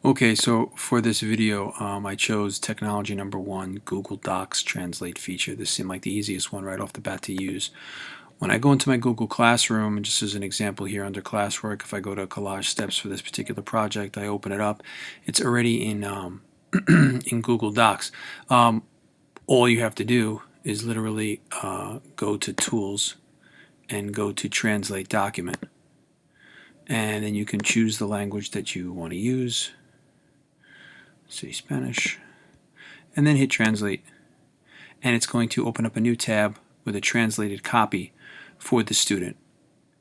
Okay, so for this video, I chose technology number 1, Google Docs Translate feature. This seemed like the easiest one right off the bat to use. When I go into my Google Classroom, and just as an example here under classwork, if I go to collage steps for this particular project, I open it up. It's already in in Google Docs. All you have to do is literally go to Tools and go to Translate Document, and then you can choose the language that you want to use. Say Spanish, and then hit Translate, and it's going to open up a new tab with a translated copy for the student.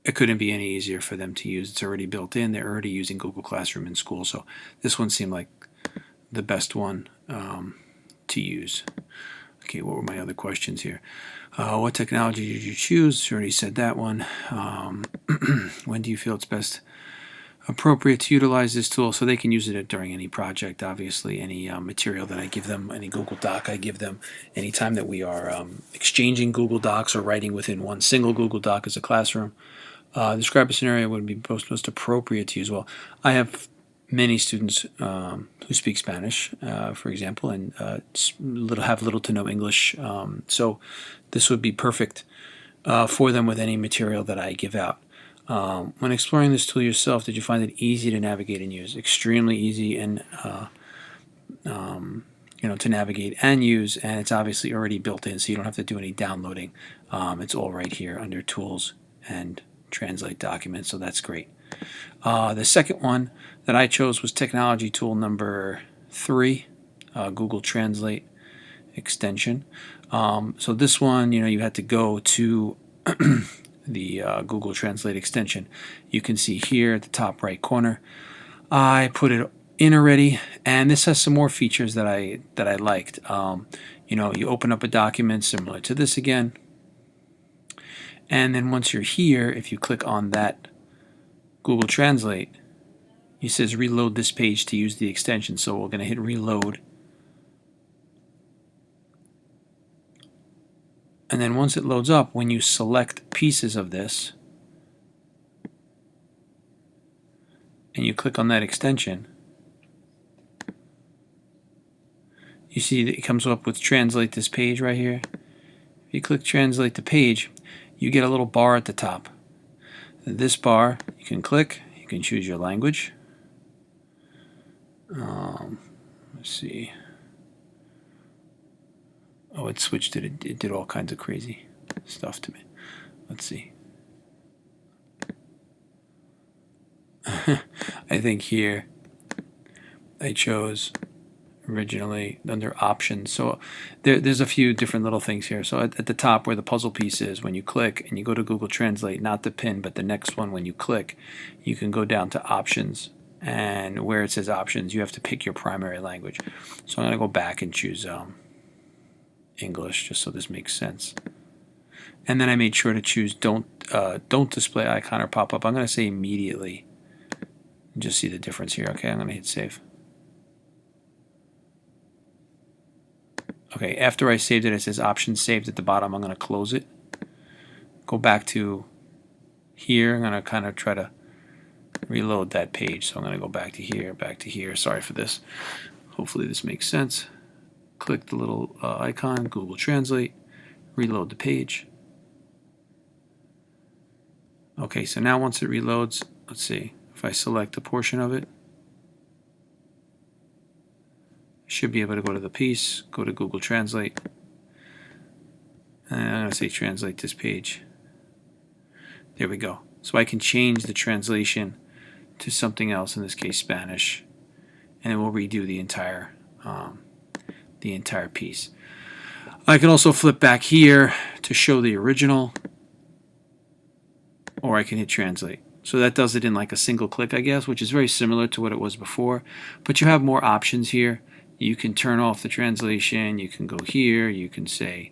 It couldn't be any easier for them to use. It's already built in. They're already using Google Classroom in school, so this one seemed like the best one to use. Okay, what were my other questions here? What technology did you choose? Already said that one. When do you feel it's best appropriate to utilize this tool? So they can use it during any project, obviously, any material that I give them, any Google Doc I give them, anytime that we are exchanging Google Docs or writing within one single Google Doc as a classroom. Describe a scenario would be most appropriate to use. Well, I have many students who speak Spanish, for example, and have little to no English. So this would be perfect for them with any material that I give out. When exploring this tool yourself, did you find it easy to navigate and use? Extremely easy and to navigate and use, and it's obviously already built in, so you don't have to do any downloading. It's all right here under Tools and Translate Documents, so that's great. The second one that I chose was technology tool number 3, Google Translate extension. So this one, you had to go to the Google Translate extension. You can see here at the top right corner, I put it in already, and this has some more features that I liked. You open up a document similar to this again, and then once you're here, if you click on that Google Translate, it says reload this page to use the extension. So we're going to hit reload. And then once it loads up, when you select pieces of this and you click on that extension, you see that it comes up with translate this page right here. If you click translate the page, you get a little bar at the top. This bar, you can click, you can choose your language. Let's see. Oh, it switched it. It did all kinds of crazy stuff to me. Let's see. I think here I chose originally under options. So there's a few different little things here. So at the top where the puzzle piece is, when you click and you go to Google Translate, not the pin, but the next one, when you click, you can go down to options. And where it says options, you have to pick your primary language. So I'm going to go back and choose English, just so this makes sense. And then I made sure to choose don't display icon or pop-up. I'm going to say immediately. Just see the difference here. Okay, I'm going to hit save. Okay, after I saved it, it says options saved at the bottom. I'm going to close it. Go back to here. I'm going to kind of try to reload that page. So I'm going to go back to here. Sorry for this. Hopefully this makes sense. Click the little icon, Google Translate, reload the page. Okay, so now once it reloads, let's see, if I select a portion of it, I should be able to go to the piece, go to Google Translate, and I'm going to say translate this page. There we go. So I can change the translation to something else, in this case Spanish, and it will redo the entire piece. I can also flip back here to show the original, or I can hit translate. So that does it in like a single click, I guess, which is very similar to what it was before, but you have more options here. You can turn off the translation, you can go here, you can say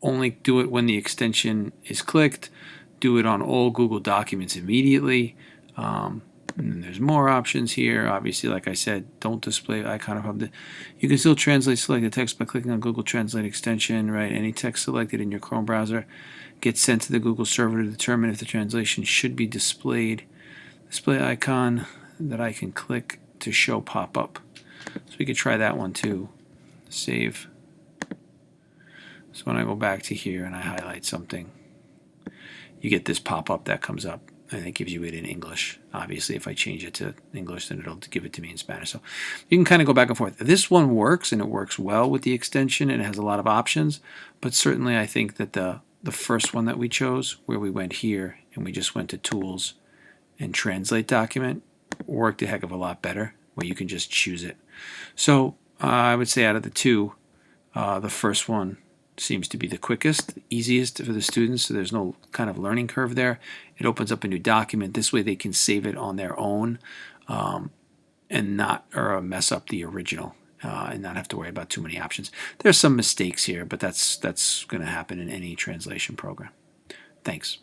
only do it when the extension is clicked, do it on all Google documents immediately. And then there's more options here. Obviously, like I said, don't display icon of the. You can still translate selected text by clicking on Google Translate extension, right? Any text selected in your Chrome browser gets sent to the Google server to determine if the translation should be displayed. display icon that I can click to show pop-up. So we could try that one too. Save. So when I go back to here and I highlight something, you get this pop-up that comes up, and it gives you it in English. Obviously, if I change it to English, then it'll give it to me in Spanish. So you can kind of go back and forth. This one works, and it works well with the extension, and it has a lot of options. But certainly, I think that the first one that we chose, where we went here and we just went to Tools and Translate Document, worked a heck of a lot better, where you can just choose it. So I would say out of the two, the first one seems to be the quickest, the easiest for the students, so there's no kind of learning curve there. It opens up a new document. This way they can save it on their own and not mess up the original and not have to worry about too many options. There's some mistakes here, but that's going to happen in any translation program. Thanks.